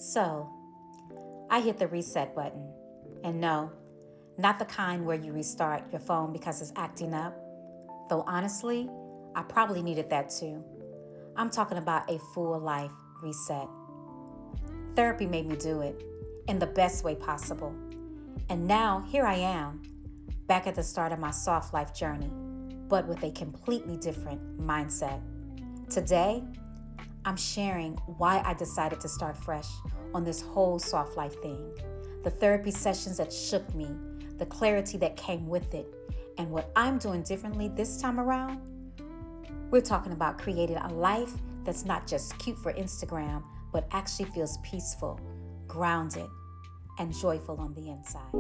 So, I hit the reset button. And no, not the kind where you restart your phone because it's acting up. Though honestly, I probably needed that too. I'm talking about a full life reset. Therapy made me do it in the best way possible. And now here I am, back at the start of my soft life journey, but with a completely different mindset. Today, I'm sharing why I decided to start fresh on this whole soft life thing, the therapy sessions that shook me, the clarity that came with it, and what I'm doing differently this time around. We're talking about creating a life that's not just cute for Instagram, but actually feels peaceful, grounded, and joyful on the inside.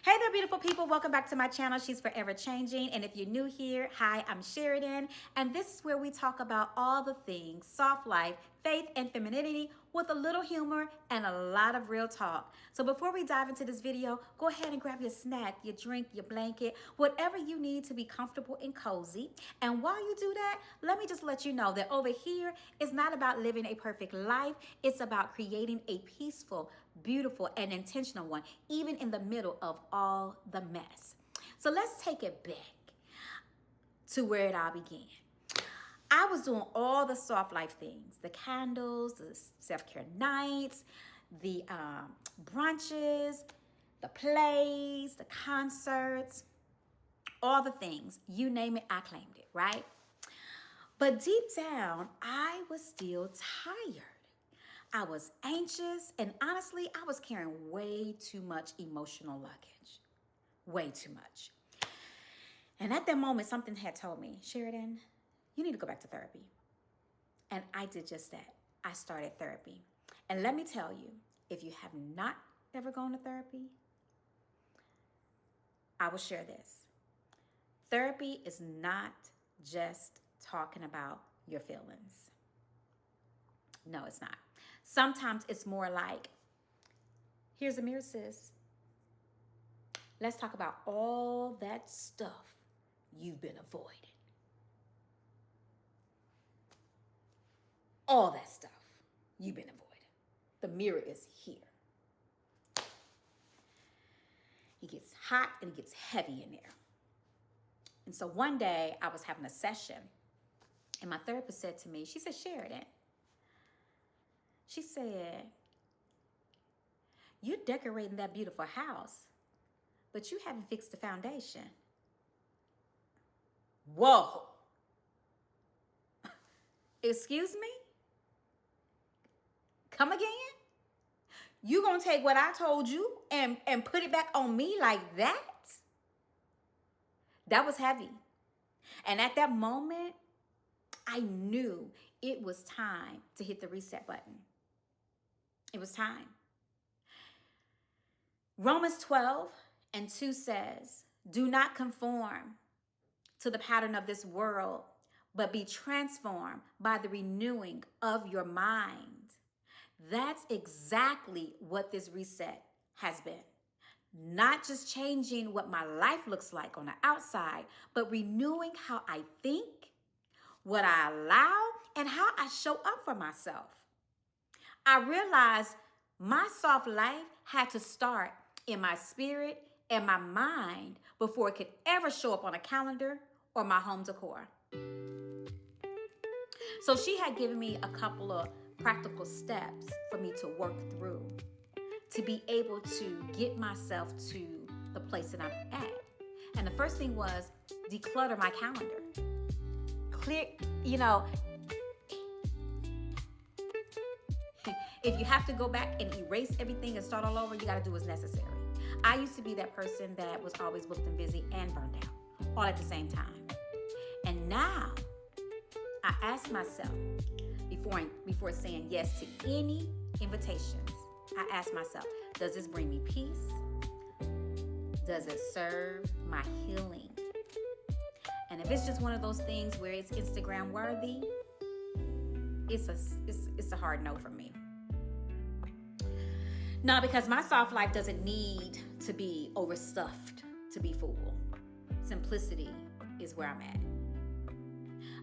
Hey there, beautiful people. Welcome back to my channel. She's Forever Changing. And if you're new here, hi, I'm Sheridan. And this is where we talk about all the things soft life, faith, and femininity with a little humor and a lot of real talk. So before we dive into this video, go ahead and grab your snack, your drink, your blanket, whatever you need to be comfortable and cozy. And while you do that, let me just let you know that over here is not about living a perfect life. It's about creating a peaceful, beautiful, and intentional one, even in the middle of all the mess. So let's take it back to where it all began. I was doing all the soft life things, the candles, the self-care nights, the brunches, the plays, the concerts, all the things. You name it, I claimed it, right? But deep down, I was still tired. I was anxious, and honestly, I was carrying way too much emotional luggage. Way too much. And at that moment, something had told me, Sheridan, you need to go back to therapy. And I did just that. I started therapy. And let me tell you, if you have not ever gone to therapy, I will share this. Therapy is not just talking about your feelings. No, it's not. Sometimes it's more like, here's a mirror, sis. Let's talk about all that stuff you've been avoiding. All that stuff you've been avoiding. The mirror is here. It gets hot and it gets heavy in there. And so one day I was having a session and my therapist said to me, she said, Sheridan, she said, you're decorating that beautiful house, but you haven't fixed the foundation. Whoa. Excuse me? Come again? You gonna take what I told you and put it back on me like that? That was heavy. And at that moment, I knew it was time to hit the reset button. It was time. Romans 12:2 says, do not conform to the pattern of this world, but be transformed by the renewing of your mind. That's exactly what this reset has been. Not just changing what my life looks like on the outside, but renewing how I think, what I allow, and how I show up for myself. I realized my soft life had to start in my spirit and my mind before it could ever show up on a calendar or my home decor. So she had given me a couple of practical steps for me to work through to be able to get myself to the place that I'm at. And the first thing was declutter my calendar. Clear, if you have to go back and erase everything and start all over, you got to do what's necessary. I used to be that person that was always booked and busy and burned out all at the same time. And now I ask myself, before saying yes to any invitations, I ask myself, does this bring me peace? Does it serve my healing? And if it's just one of those things where it's Instagram worthy, it's a hard no for me. No, because my soft life doesn't need to be overstuffed to be full. Simplicity is where I'm at.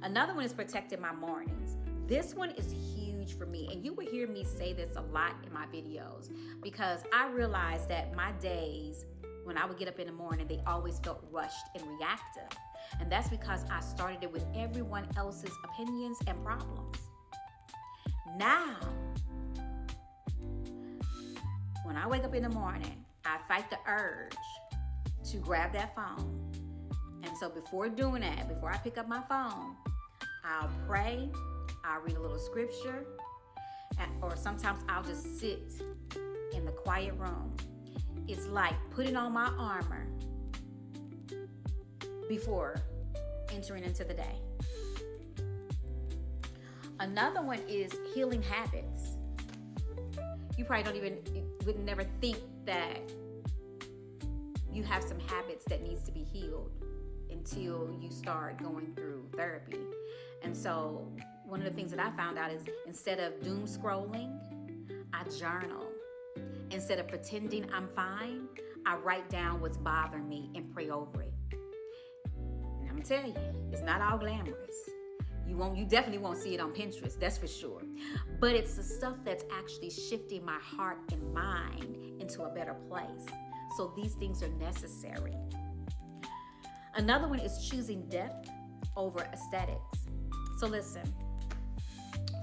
Another one is protecting my mornings. This one is huge for me, and you will hear me say this a lot in my videos because I realized that my days, when I would get up in the morning, they always felt rushed and reactive. And that's because I started it with everyone else's opinions and problems. Now, when I wake up in the morning, I fight the urge to grab that phone. And so before doing that, before I pick up my phone, I'll pray, I'll read a little scripture, or sometimes I'll just sit in the quiet room. It's like putting on my armor before entering into the day. Another one is healing habits. You probably would never think that you have some habits that needs to be healed until you start going through therapy. And so one of the things that I found out is instead of doom scrolling, I journal. Instead of pretending I'm fine, I write down what's bothering me and pray over it. And I'm telling you, it's not all glamorous. You definitely won't see it on Pinterest, that's for sure. But it's the stuff that's actually shifting my heart and mind into a better place. So these things are necessary. Another one is choosing depth over aesthetics. So listen,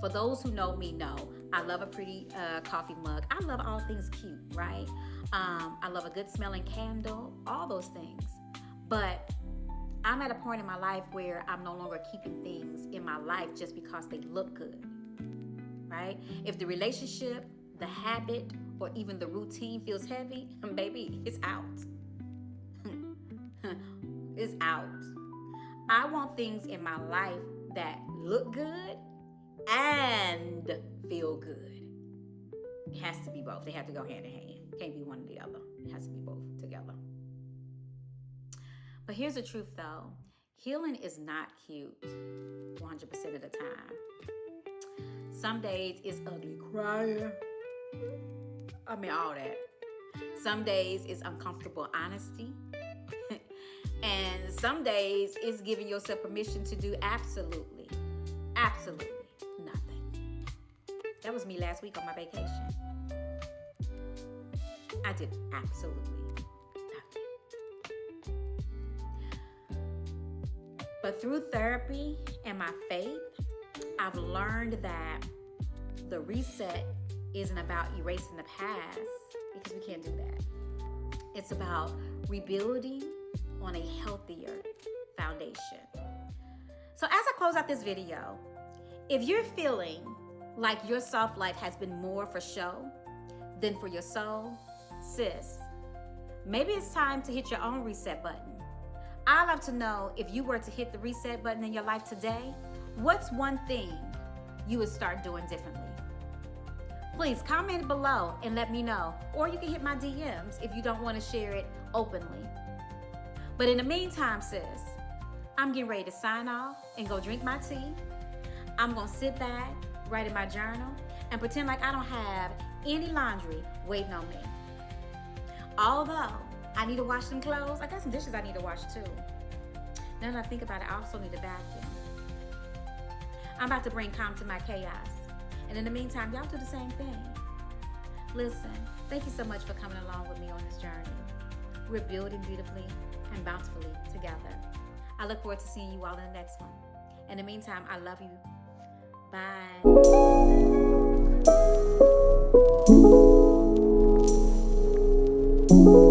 for those who know me know, I love a pretty coffee mug. I love all things cute, right? I love a good smelling candle, all those things. But I'm at a point in my life where I'm no longer keeping things in my life just because they look good, right? If the relationship, the habit, or even the routine feels heavy, baby, it's out. It's out. I want things in my life that look good and feel good. It has to be both. They have to go hand in hand. Can't be one or the other. It has to be both together. But here's the truth though. Healing is not cute 100% of the time. Some days it's ugly crying. I mean, all that. Some days it's uncomfortable honesty. And some days it's giving yourself permission to do absolutely nothing. That was me last week on my vacation. I did absolutely nothing. But through therapy and my faith, I've learned that the reset isn't about erasing the past, because we can't do that. It's about rebuilding on a healthier foundation. So as I close out this video, if you're feeling like your soft life has been more for show than for your soul, sis, maybe it's time to hit your own reset button. I'd love to know, if you were to hit the reset button in your life today, what's one thing you would start doing differently? Please comment below and let me know. Or you can hit my DMs if you don't want to share it openly. But in the meantime, sis, I'm getting ready to sign off and go drink my tea. I'm going to sit back, write in my journal, and pretend like I don't have any laundry waiting on me. Although I need to wash some clothes, I got some dishes I need to wash too. Now that I think about it, I also need to vacuum. I'm about to bring calm to my chaos. And in the meantime, y'all do the same thing. Listen, thank you so much for coming along with me on this journey. We're building beautifully and bountifully together. I look forward to seeing you all in the next one. In the meantime, I love you. Bye.